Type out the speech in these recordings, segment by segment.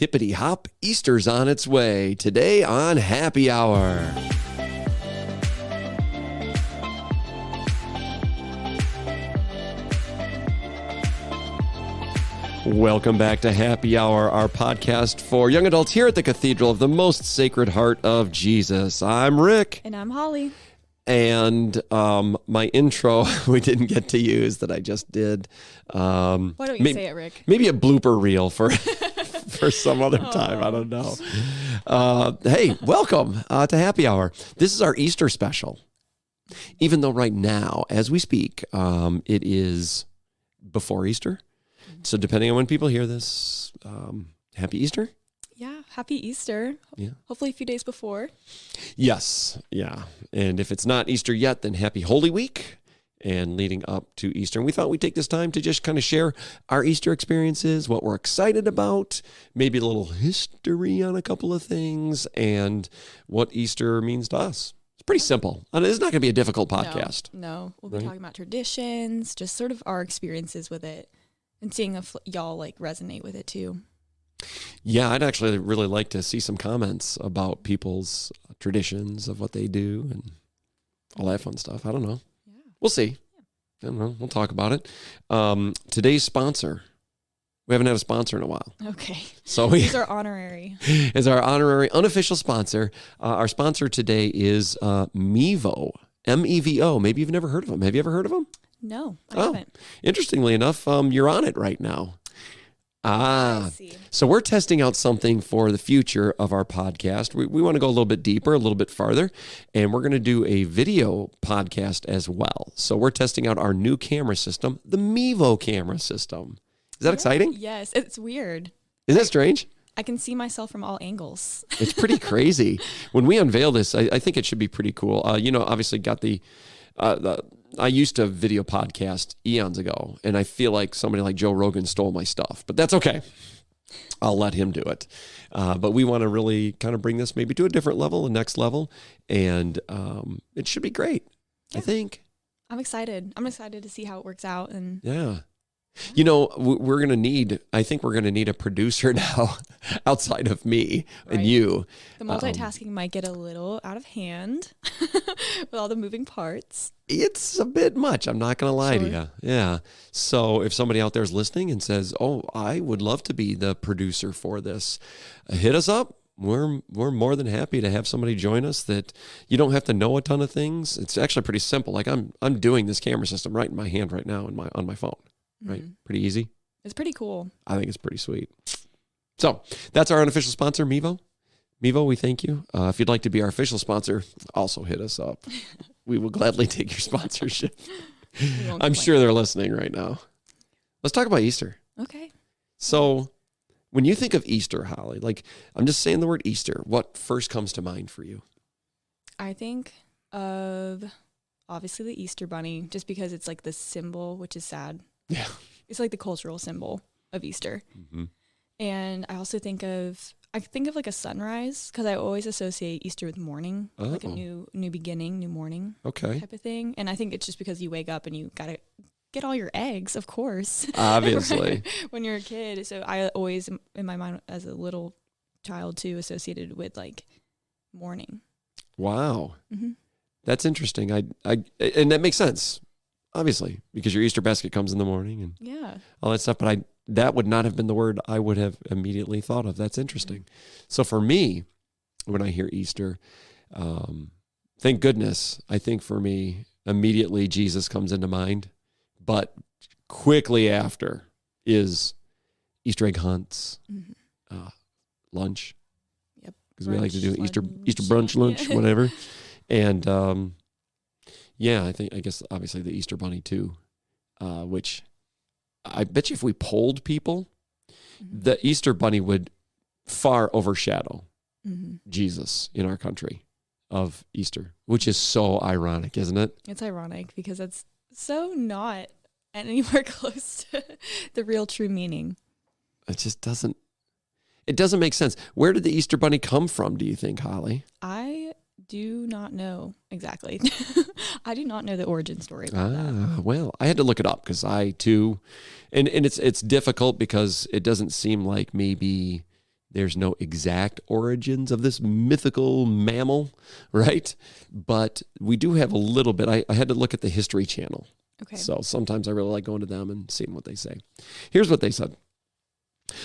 Hippity hop, Easter's on its way. Today on Happy Hour. Welcome back to Happy Hour, our podcast for young adults here at the Cathedral of the Most Sacred Heart of Jesus. I'm Rick. And I'm Holly. And my intro we didn't get to use that I just did. Why don't you say it, Rick? Maybe a blooper reel for for some other time. I don't know. Hey, welcome to Happy Hour. This is our Easter special. Even though right now, as we speak, it is before Easter. So depending on when people hear this, Happy Easter. Yeah, Happy Easter. Yeah. Hopefully a few days before. Yes, yeah. And if it's not Easter yet, then Happy Holy Week and leading up to Easter. And we thought we'd take this time to just kind of share our Easter experiences, what we're excited about, maybe a little history on a couple of things, and what Easter means to us. It's pretty simple. And it's not going to be a difficult podcast. No. We'll be talking about traditions, just sort of our experiences with it, and seeing if y'all like resonate with it too. Yeah, I'd actually really like to see some comments about people's traditions of what they do and all that fun stuff. I don't know. Yeah. We'll see. I don't know. We'll talk about it. Today's sponsor. We haven't had a sponsor in a while. Okay. So These are honorary. Is our honorary unofficial sponsor. Our sponsor today is Mevo. M-E-V-O. Maybe you've never heard of them. Have you ever heard of them? No, I haven't. Interestingly enough, you're on it right now. I see. So we're testing out something for the future of our podcast. We want to go a little bit deeper, a little bit farther, and we're going to do a video podcast as well. So we're testing out our new camera system, the Mevo camera system. Is that exciting? Yes, it's weird. Isn't that strange? I can see myself from all angles. It's pretty crazy. When we unveil this, I think it should be pretty cool. Obviously got the I used to video podcast eons ago, and I feel like somebody like Joe Rogan stole my stuff, but that's okay. I'll let him do it. But we want to really kind of bring this maybe to a different level, a next level, and it should be great, I think. I'm excited. I'm excited to see how it works out. And yeah. I think we're going to need a producer now outside of me and you. The multitasking might get a little out of hand with all the moving parts. It's a bit much. I'm not going to lie to you. Yeah. So if somebody out there is listening and says, oh, I would love to be the producer for this, hit us up. We're more than happy to have somebody join us that you don't have to know a ton of things. It's actually pretty simple. Like I'm doing this camera system right in my hand right now on my phone. Right? Pretty easy. It's pretty cool. I think it's pretty sweet. So that's our unofficial sponsor, Mevo. Mevo, we thank you. If you'd like to be our official sponsor, also hit us up. We will gladly take your sponsorship. I'm sure they're listening right now. Let's talk about Easter. Okay. So when you think of Easter, Holly, like I'm just saying the word Easter, what first comes to mind for you? I think of obviously the Easter bunny, just because it's like the symbol, which is sad. Yeah. It's like the cultural symbol of Easter. Mm-hmm. And I also think of like a sunrise, because I always associate Easter with morning, like a new beginning, new morning type of thing. And I think it's just because you wake up and you got to get all your eggs, of course. Obviously. When you're a kid. So I always, in my mind as a little child too, associated with like morning. Wow. Mm-hmm. That's interesting. And that makes sense. Obviously, because your Easter basket comes in the morning and all that stuff. But that would not have been the word I would have immediately thought of. That's interesting. Mm-hmm. So for me, when I hear Easter, thank goodness, I think for me, immediately Jesus comes into mind. But quickly after is Easter egg hunts, lunch. Yep. Because we like to do Easter brunch, lunch, whatever. And I guess obviously the Easter bunny too, which I bet you if we polled people, the Easter bunny would far overshadow Jesus in our country of Easter, which is so ironic, isn't it? It's ironic because it's so not anywhere close to the real true meaning. It just doesn't make sense. Where did the Easter bunny come from, do you think, Holly? I do not know exactly. I do not know the origin story about that. Well, I had to look it up because I too, and it's difficult because it doesn't seem like maybe There's no exact origins of this mythical mammal, right? But we do have a little bit. I had to look at the History Channel. Okay. So sometimes I really like going to them and seeing what they say. Here's what they said.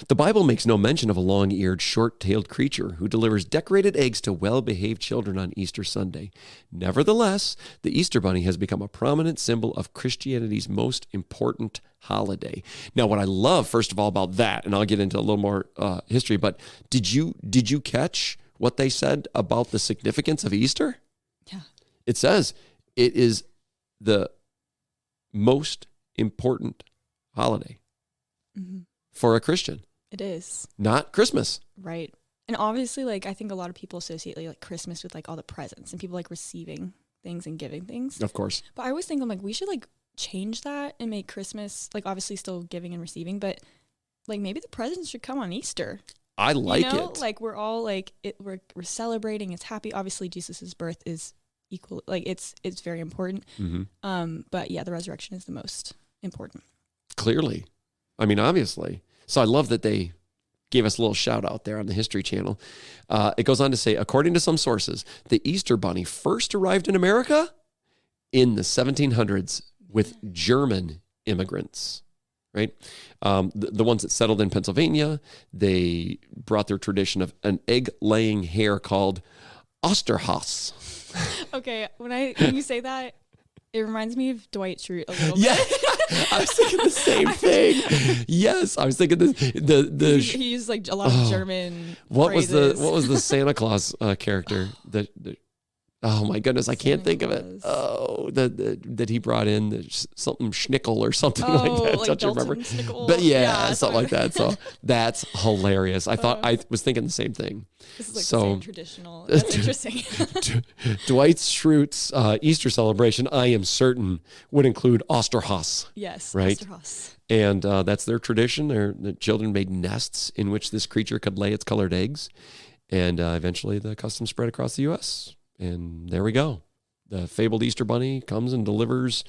The Bible makes no mention of a long-eared, short-tailed creature who delivers decorated eggs to well-behaved children on Easter Sunday. Nevertheless, the Easter Bunny has become a prominent symbol of Christianity's most important holiday. Now, what I love, first of all, about that, and I'll get into a little more history, but did you catch what they said about the significance of Easter? Yeah. It says it is the most important holiday. Mm-hmm. For a Christian. It is. Not Christmas. Right. And obviously, like, I think a lot of people associate like Christmas with like all the presents and people like receiving things and giving things. Of course. But I always think I'm like, we should like change that and make Christmas like obviously still giving and receiving, but like maybe the presents should come on Easter. I like it. Like we're all like we're celebrating. It's happy. Obviously, Jesus's birth is equal. Like it's very important. Mm-hmm. But yeah, the resurrection is the most important. Clearly. I mean, obviously. So I love that they gave us a little shout out there on the History Channel. It goes on to say, according to some sources, the Easter Bunny first arrived in America in the 1700s with German immigrants, right? The ones that settled in Pennsylvania, they brought their tradition of an egg-laying hare called Osterhaus. Okay, when you say that, it reminds me of Dwight Schrute a little bit. Yeah, I was thinking the same thing. Yes, I was thinking he used like a lot of German phrases. What was the Santa Claus character that oh my goodness, I can't think of it. Oh, that he brought in something Schnickel or something like that. Like don't you remember? Schnickel. But yeah, something like that. So that's hilarious. I was thinking the same thing. This is like the same traditional. That's interesting. Dwight Schrute's Easter celebration, I am certain, would include Osterhaus. Yes, right? Osterhaus. And that's their tradition. The children made nests in which this creature could lay its colored eggs. And eventually the custom spread across the U.S., and there we go. The fabled Easter Bunny comes and delivers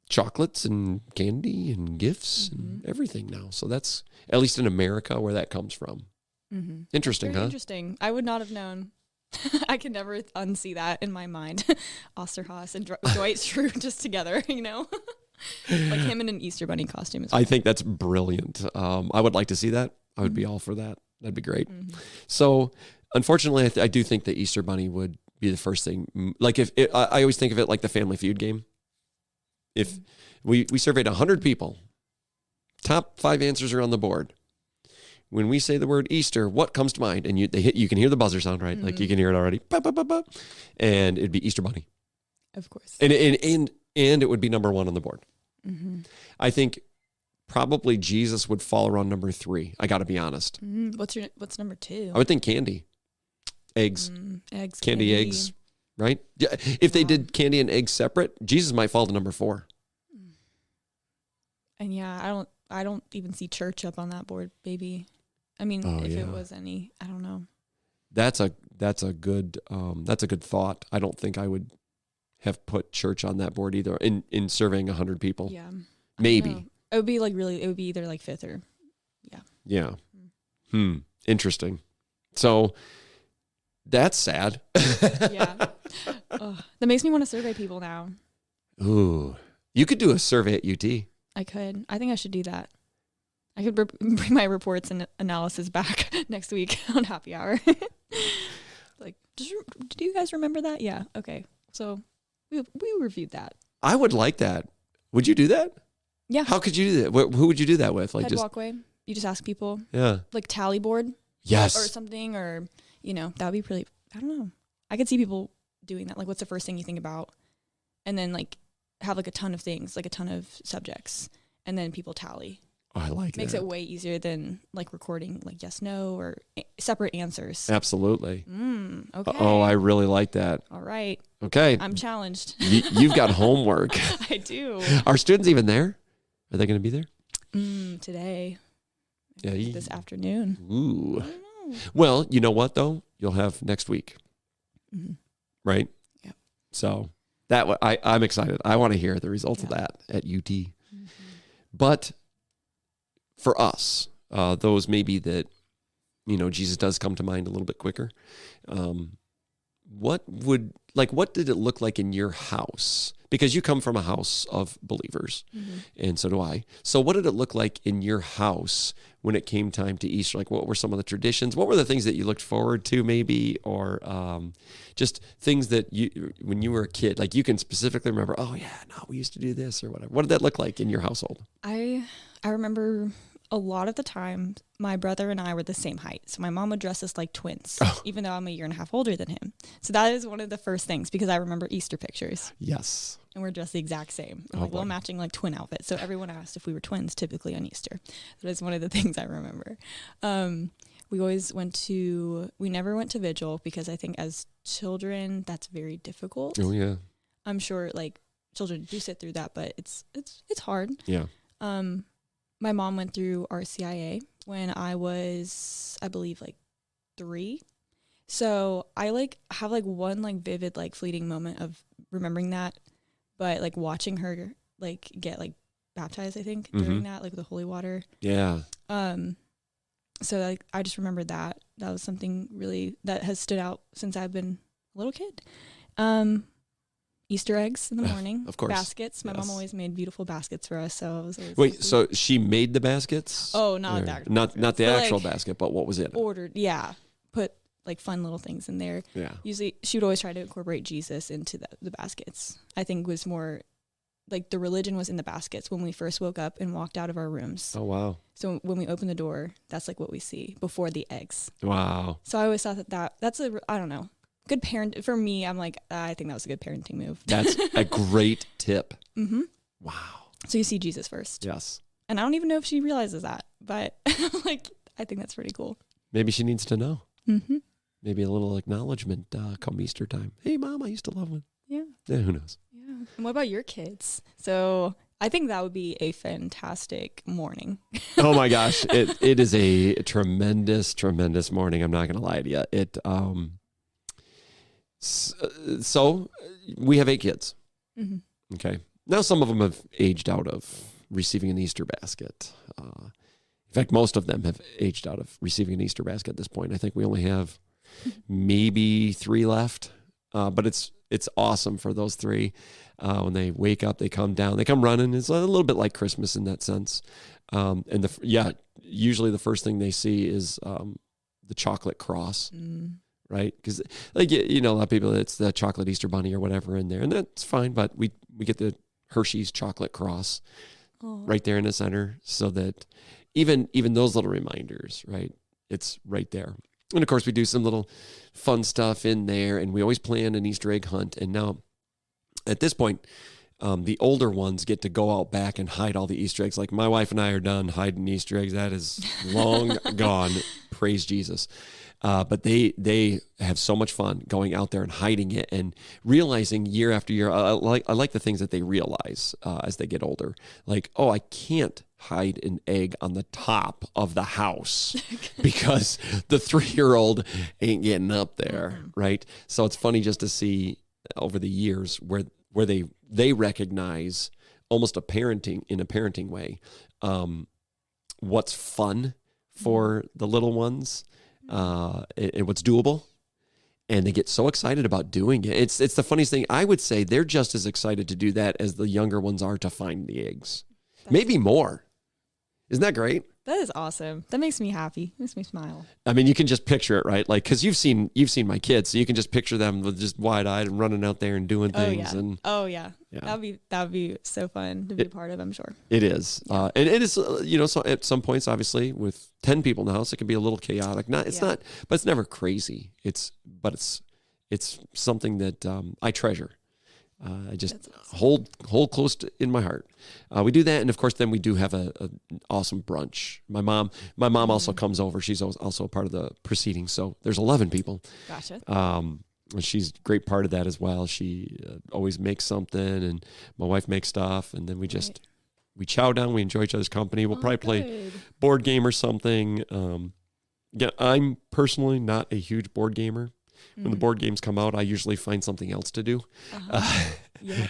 chocolates and candy and gifts and everything now. So that's, at least in America, where that comes from. Mm-hmm. Interesting, huh? Interesting. I would not have known. I could never unsee that in my mind. Osterhaus and Dwight Schrute just together, like him in an Easter Bunny costume as well. I think that's brilliant. I would like to see that. I would be all for that. That'd be great. Mm-hmm. So, unfortunately, I do think the Easter Bunny would be the first thing. Like I always think of it like the Family Feud game. If we surveyed 100 people, top 5 answers are on the board. When we say the word Easter, what comes to mind? And you can hear the buzzer sound, right? Mm-hmm. Like you can hear it already. Bah, bah, bah, bah. And it'd be Easter Bunny. Of course. And it would be number 1 on the board. Mm-hmm. I think probably Jesus would fall around number 3. I got to be honest. What's number 2? I would think candy. Eggs. Candy, eggs, right? Yeah. If they did candy and eggs separate, Jesus might fall to number 4. And yeah, I don't even see church up on that board, baby. I mean, it was any, I don't know. That's a good thought. I don't think I would have put church on that board either in surveying 100 people. Yeah. Maybe. It would be either like 5th or yeah. Yeah. Interesting. So that's sad. Yeah. That makes me want to survey people now. Ooh. You could do a survey at UT. I could. I think I should do that. I could bring my reports and analysis back next week on Happy Hour. Like, do you guys remember that? Yeah. Okay. So we reviewed that. I would like that. Would you do that? Yeah. How could you do that? Who would you do that with? Like Head walkway. You just ask people. Yeah. Like tally board. Yes. Or something, or that would be pretty. I don't know. I could see people doing that. Like, what's the first thing you think about? And then like have like a ton of things, like a ton of subjects, and then people tally. Oh, I like Makes it way easier than like recording like yes, no, or separate answers. Absolutely. Okay. Oh, I really like that. All right. Okay. I'm challenged. You've got homework. I do. Are students even there? Are they going to be there? Today. Yeah. This afternoon. Ooh. I don't know. Well, you know what though? You'll have next week. Mm-hmm. Right? Yeah. So I'm excited. I want to hear the results of that at UT. Mm-hmm. But for us, those maybe that Jesus does come to mind a little bit quicker. What did it look like in your house? Because you come from a house of believers, and so do I. So what did it look like in your house when it came time to Easter? Like, what were some of the traditions? What were the things that you looked forward to, maybe, or just things that when you were a kid, like you can specifically remember? Oh yeah, no, we used to do this or whatever. What did that look like in your household? I remember a lot of the time my brother and I were the same height. So my mom would dress us like twins, even though I'm a year and a half older than him. So that is one of the first things, because I remember Easter pictures. Yes. And we're dressed the exact same. We're matching like twin outfits. So everyone asked if we were twins typically on Easter. That is one of the things I remember. We never went to vigil, because I think as children, that's very difficult. Oh yeah. I'm sure like children do sit through that, but it's hard. Yeah. My mom went through RCIA when I was, I believe, like 3. So I like have like one like vivid like fleeting moment of remembering that, but like watching her like get like baptized, I think, during that, like the holy water. Yeah. So like I just remembered that. That was something really that has stood out since I've been a little kid. Easter eggs in the morning. Of course. Baskets. My mom always made beautiful baskets for us, so it was always Wait, so she made the baskets? Oh, not that. Not the actual basket, but what was it? Ordered, yeah. Put like fun little things in there. Yeah. Usually she would always try to incorporate Jesus into the baskets. I think was more like the religion was in the baskets when we first woke up and walked out of our rooms. Oh, wow. So when we open the door, that's like what we see before the eggs. Wow. So I always thought that's I don't know. Good parent for me. I'm like, I think that was a good parenting move. That's a great tip. Wow. So you see Jesus first. Yes. And I don't even know if she realizes that, but like, I think that's pretty cool. Maybe she needs to know. Maybe a little acknowledgement come Easter time. Hey, Mom, I used to love one. Yeah. Yeah, who knows? Yeah. And what about your kids? So I think that would be a fantastic morning. Oh my gosh. It is a tremendous, tremendous morning. I'm not going to lie to you. So we have 8 kids. Okay. Now some of them have aged out of receiving an Easter basket. In fact, most of them have aged out of receiving an Easter basket at this point. I think we only have maybe 3 left. But it's awesome for those 3. When they wake up, they come down, they come running. It's a little bit like Christmas in that sense. And usually the first thing they see is the chocolate cross. Right? Because like, a lot of people, it's the chocolate Easter bunny or whatever in there, and that's fine, but we get the Hershey's chocolate cross right there in the center, so that even those little reminders, right? It's right there. And of course we do some little fun stuff in there, and we always plan an Easter egg hunt. And now at this point, the older ones get to go out back and hide all the Easter eggs. Like my wife and I are done hiding Easter eggs. That is long gone. Praise Jesus. But they have so much fun going out there and hiding it and realizing year after year. I like the things that they realize as they get older. Like, oh, I can't hide an egg on the top of the house because the 3-year-old ain't getting up there, right? So it's funny just to see over the years where they recognize almost in a parenting way what's fun for the little ones. And what's doable, and they get so excited about doing it. It's the funniest thing. I would say they're just as excited to do that as the younger ones are to find the eggs. Maybe more. Isn't that great? That is awesome. That makes me happy. Makes me smile. I mean, you can just picture it, right? Like, because you've seen my kids, so you can just picture them with just wide-eyed and running out there and doing things. Yeah. That would be so fun to be a part of, I'm sure. It is. And it is, so at some points, obviously, with 10 people in the house, it can be a little chaotic. Not, but it's never crazy. It's something that I treasure. I just awesome. hold close in my heart. We do that, and of course, then we do have an awesome brunch. My mom also comes over. She's also a part of the proceedings. So there's 11 people. Gotcha. She's a great part of that as well. She always makes something, and my wife makes stuff, and then we just we chow down. We enjoy each other's company. We'll probably play board game or something. I'm personally not a huge board gamer. When the board games come out, I usually find something else to do. Yeah.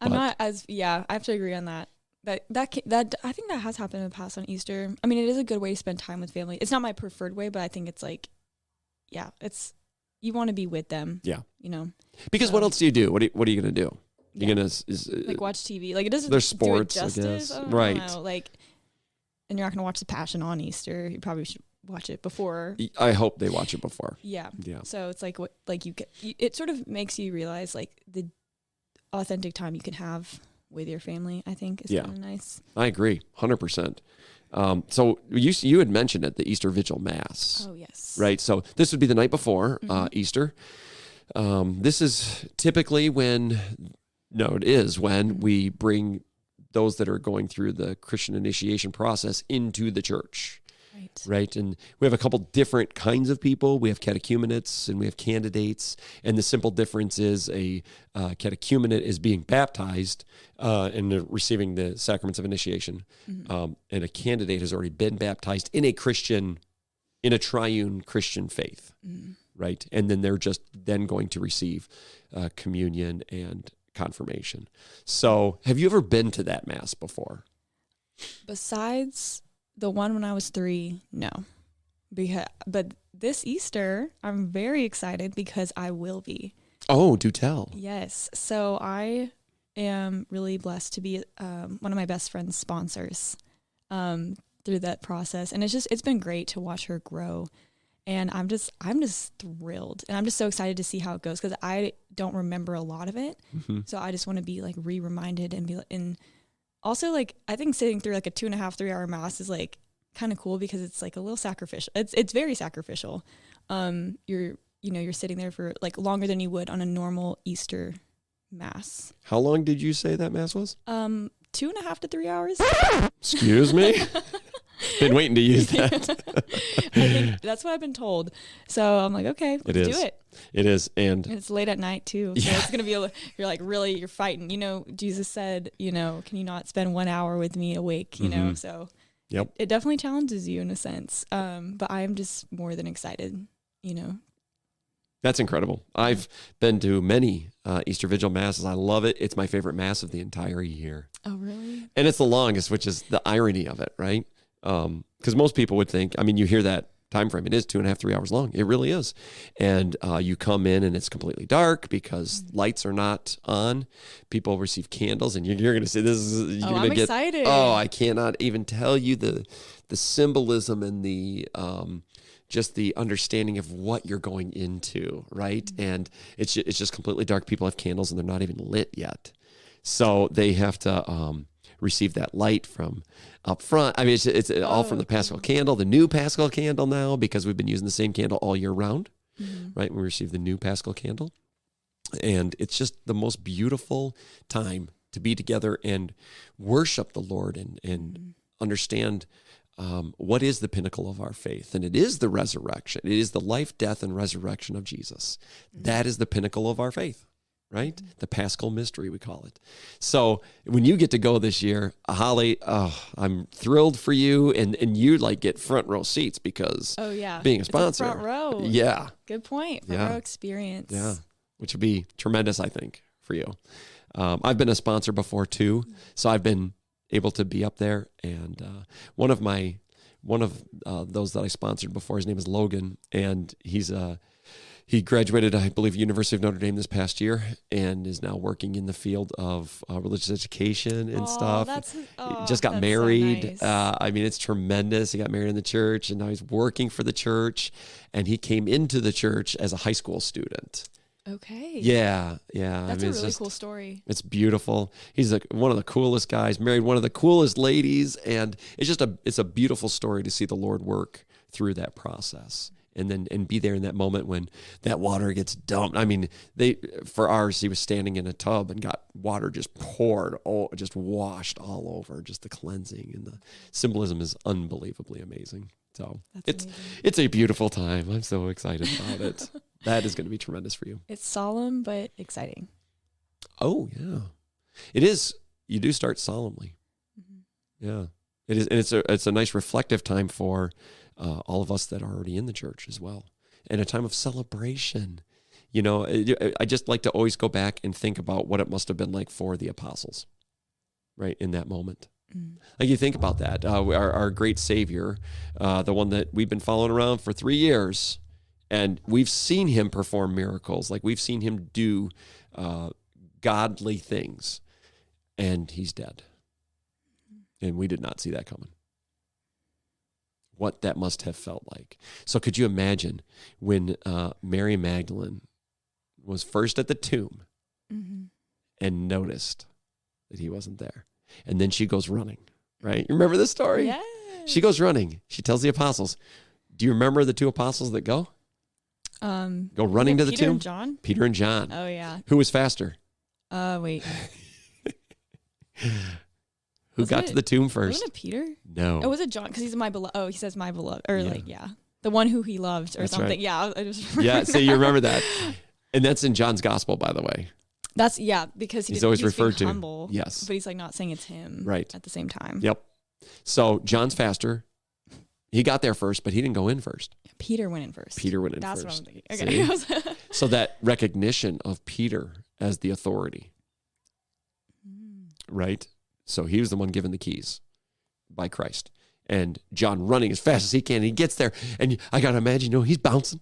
I'm not as, I have to agree on that. that I think that has happened in the past on Easter. I mean, it is a good way to spend time with family. It's not my preferred way, but I think it's like, yeah, you want to be with them. Yeah. Because what else do you do? What are you going to do? You're going to like watch TV. Like it doesn't there's sports, do it justice. I guess. Right. Like, and you're not going to watch The Passion on Easter. You probably should watch it before. I hope they watch it before. Yeah. So it's like it sort of makes you realize like the authentic time you can have with your family, I think, is kind of nice. I agree, 100%. So you had mentioned it, the Easter Vigil Mass. Oh, yes. Right. So this would be the night before Easter. This is typically when we bring those that are going through the Christian initiation process into the church. Right. And we have a couple different kinds of people. We have catechumenates and we have candidates. And the simple difference is a catechumenate is being baptized and receiving the sacraments of initiation. And a candidate has already been baptized in a triune Christian faith. Right. And then they're just then going to receive communion and confirmation. So have you ever been to that Mass before? Besides the one when I was 3, no. But this Easter, I'm very excited because I will be. Oh, do tell. Yes. So I am really blessed to be one of my best friend's sponsors through that process. And it's been great to watch her grow. And I'm just thrilled. And I'm just so excited to see how it goes because I don't remember a lot of it. So I just want to be like reminded and also, like, I think sitting through like a 2.5, 3 hour Mass is like kind of cool because it's like a little sacrificial. It's very sacrificial. You're sitting there for like longer than you would on a normal Easter Mass. How long did you say that Mass was? 2.5 to 3 hours. Excuse me? Been waiting to use that. I think that's what I've been told. So I'm like, okay, let's do it. It is. And it's late at night too. So it's going to be, you're like, really, you're fighting. Jesus said, can you not spend 1 hour with me awake, So it definitely challenges you in a sense. But I'm just more than excited, That's incredible. I've been to many Easter Vigil Masses. I love it. It's my favorite Mass of the entire year. Oh, really? And it's the longest, which is the irony of it, right? Because most people would think, you hear that time frame. It is 2.5, 3 hours long. It really is. And you come in and it's completely dark because lights are not on. People receive candles and you're going to say this is, you're going to get excited. Oh, I cannot even tell you the symbolism and the, just the understanding of what you're going into. Right. And it's just completely dark. People have candles and they're not even lit yet. So they have to, receive that light from up front. It's all from the Paschal candle, the new Paschal candle now, because we've been using the same candle all year round, right? We receive the new Paschal candle. And it's just the most beautiful time to be together and worship the Lord and understand what is the pinnacle of our faith. And it is the resurrection. It is the life, death, and resurrection of Jesus. That is the pinnacle of our faith. Right? The Paschal mystery, we call it. So when you get to go this year, Holly, I'm thrilled for you. And you get front row seats because being a sponsor. It's a front row. Yeah. Good point. Front row experience. Yeah. Which would be tremendous, I think, for you. I've been a sponsor before too. So I've been able to be up there. And one of those that I sponsored before, his name is Logan. And he graduated, I believe, University of Notre Dame this past year and is now working in the field of religious education and stuff. Just got married. So nice. It's tremendous. He got married in the church and now he's working for the church. And he came into the church as a high school student. Okay. Yeah. That's a really cool story. It's beautiful. He's one of the coolest guys, married one of the coolest ladies. And it's a beautiful story to see the Lord work through that process. And be there in that moment when that water gets dumped. For ours, he was standing in a tub and got water just poured, just washed all over, just the cleansing and the symbolism is unbelievably amazing. So it's a beautiful time. I'm so excited about it. That is going to be tremendous for you. It's solemn, but exciting. Oh yeah, it is. You do start solemnly. Yeah, it is. And it's a nice reflective time for all of us that are already in the church as well, and a time of celebration. I just like to always go back and think about what it must have been like for the apostles, right, in that moment. Like you think about that, our great Savior, the one that we've been following around for 3 years, and we've seen him perform miracles. Like we've seen him do godly things, and he's dead. And we did not see that coming. What that must have felt like. So could you imagine when Mary Magdalene was first at the tomb and noticed that he wasn't there? And then she goes running, right? You remember this story? Yeah. She goes running. She tells the apostles. Do you remember the two apostles that go? Go running to the tomb? Peter and John? Peter and John. Oh, yeah. Who was faster? Wait. Who got to the tomb first? Wasn't it Peter? No. Oh, was it John? Because he's my beloved. Oh, he says my beloved. Or the one who he loved or That's something. right. Yeah, I just remember. Yeah, so you remember that. And that's in John's gospel, by the way. That's, because he's always referred to. Humble, yes. But he's like not saying it's him right at the same time. Yep. So John's faster. He got there first, but he didn't go in first. Peter went in first. That's what I'm thinking. Okay. So that recognition of Peter as the authority, right? So he was the one given the keys by Christ. And John running as fast as he can. And he gets there, and I got to imagine, he's bouncing.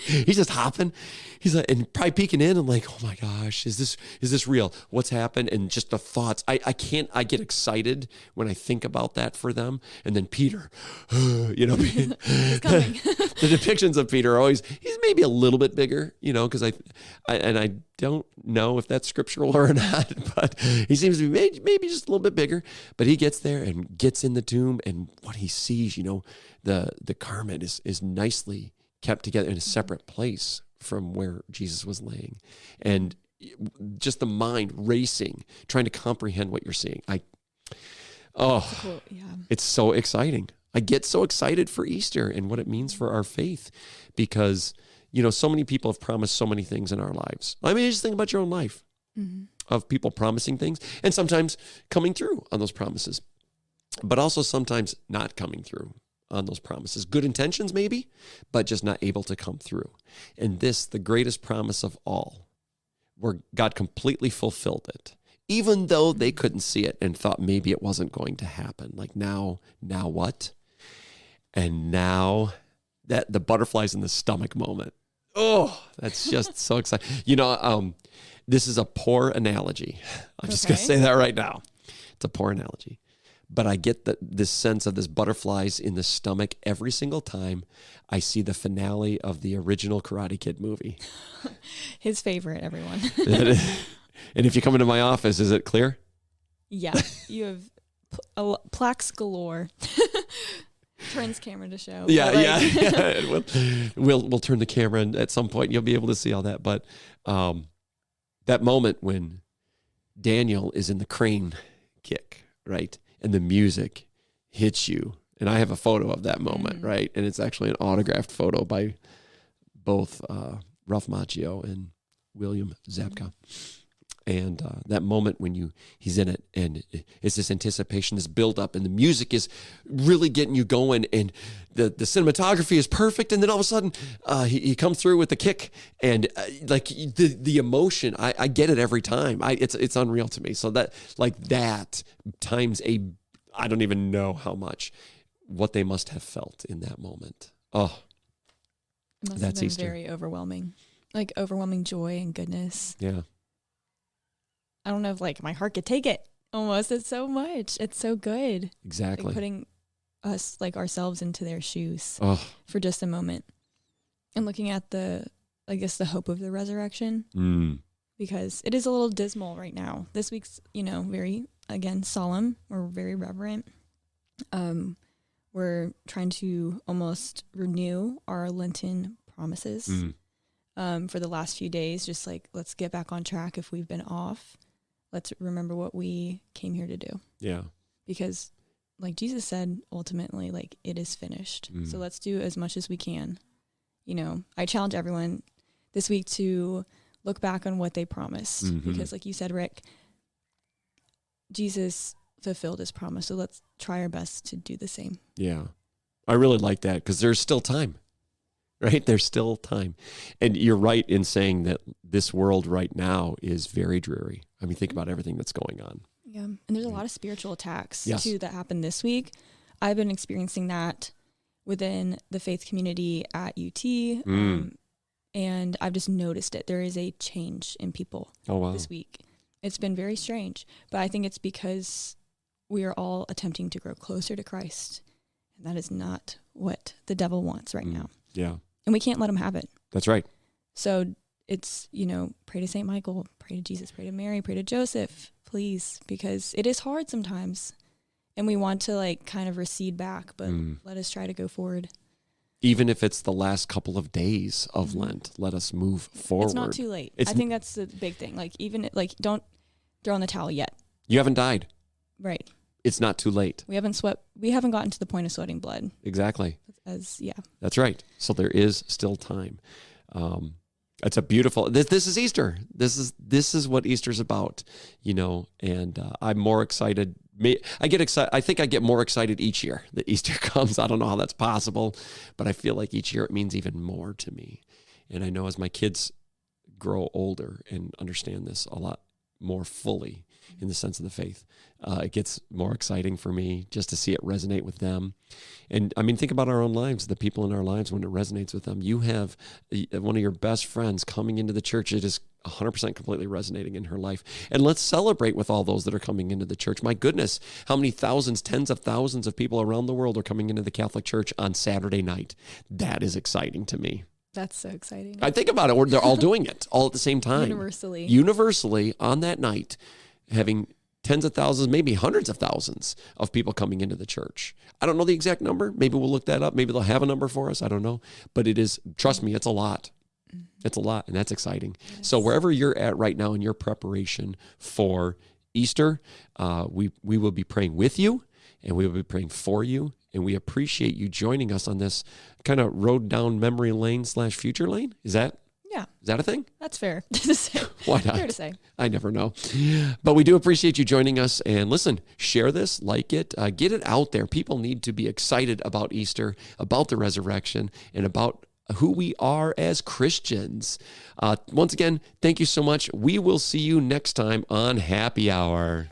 He's just hopping. He's like, and probably peeking in and like, oh my gosh, is this real? What's happened? And just the thoughts. I get excited when I think about that for them. And then Peter, He's coming. The depictions of Peter are always, he's maybe a little bit bigger, because I don't know if that's scriptural or not, but he seems to be maybe just a little bit bigger. But he gets there and gets in the tomb, and what he sees, the garment is nicely kept together in a separate place from where Jesus was laying. And just the mind racing, trying to comprehend what you're seeing. It's so exciting. I get so excited for Easter and what it means for our faith, because so many people have promised so many things in our lives. I mean, just think about your own life of people promising things and sometimes coming through on those promises, but also sometimes not coming through on those promises. Good intentions maybe, but just not able to come through. And this, the greatest promise of all, where God completely fulfilled it, even though they couldn't see it and thought maybe it wasn't going to happen. Like now what? And now that the butterflies in the stomach moment. Oh, that's just so exciting. This is a poor analogy. I'm just going to say that right now. It's a poor analogy. But I get this sense of this butterflies in the stomach every single time I see the finale of the original Karate Kid movie. His favorite, everyone. And if you come into my office, is it clear? Yeah, you have plaques galore. Turns camera to show. Yeah. We'll turn the camera, and at some point you'll be able to see all that. But that moment when Daniel is in the crane kick, right? And the music hits you. And I have a photo of that moment, right? And it's actually an autographed photo by both Ralph Macchio and William Zabka. And that moment when he's in it, and it's this anticipation, this build up, and the music is really getting you going, and the cinematography is perfect, and then all of a sudden he comes through with the kick, and like the emotion, I get it every time. It's unreal to me. So that times I don't even know how much, what they must have felt in that moment. Oh, it must have been Easter. Very overwhelming, like overwhelming joy and goodness. Yeah. I don't know if my heart could take it almost. It's so much. It's so good. Exactly. Like putting us, ourselves into their shoes for just a moment. And looking at the hope of the resurrection. Because it is a little dismal right now. This week's, very, again, solemn or very reverent. We're trying to almost renew our Lenten promises for the last few days. Just let's get back on track if we've been off. Let's remember what we came here to do. Yeah. Because like Jesus said, ultimately, it is finished. So let's do as much as we can. I challenge everyone this week to look back on what they promised. Because like you said, Rick, Jesus fulfilled his promise. So let's try our best to do the same. Yeah. I really like that because there's still time. Right? There's still time. And you're right in saying that this world right now is very dreary. I mean, think about everything that's going on. Yeah. And there's a lot of spiritual attacks too that happened this week. I've been experiencing that within the faith community at UT. And I've just noticed it. There is a change in people this week. It's been very strange, but I think it's because we are all attempting to grow closer to Christ. And that is not what the devil wants right now. Yeah. And we can't let him have it. That's right. So it's, pray to St. Michael, pray to Jesus, pray to Mary, pray to Joseph, please, because it is hard sometimes. And we want to kind of recede back, but let us try to go forward. Even if it's the last couple of days of Lent, let us move forward. It's not too late. I think that's the big thing. Don't throw in the towel yet. You haven't died. Right. It's not too late. We haven't gotten to the point of sweating blood. Exactly. Yeah. That's right. So there is still time. It's a beautiful, this is Easter. This is what Easter's about, and I'm more excited. I get excited. I think I get more excited each year that Easter comes. I don't know how that's possible, but I feel like each year it means even more to me. And I know as my kids grow older and understand this a lot more fully in the sense of the faith, it gets more exciting for me just to see it resonate with them. And I mean, think about our own lives, the people in our lives, when it resonates with them. You have one of your best friends coming into the church. It is 100% completely resonating in her life. And let's celebrate with all those that are coming into the church. My goodness, how many thousands, tens of thousands of people around the world are coming into the Catholic Church on Saturday night. That is exciting to me. That's so exciting. I think about it. They're all doing it all at the same time. Universally on that night, having tens of thousands, maybe hundreds of thousands of people coming into the church. I don't know the exact number. Maybe we'll look that up. Maybe they'll have a number for us. I don't know. But it is, trust me, it's a lot. It's a lot, and that's exciting. Yes. So wherever you're at right now in your preparation for Easter, we will be praying with you, and we will be praying for you, and we appreciate you joining us on this kind of road down memory lane / future lane. Is that a thing? That's fair to say. Why not? Fair to say. I never know. But we do appreciate you joining us. And listen, share this, like it, get it out there. People need to be excited about Easter, about the resurrection, and about who we are as Christians. Once again, thank you so much. We will see you next time on Happy Hour.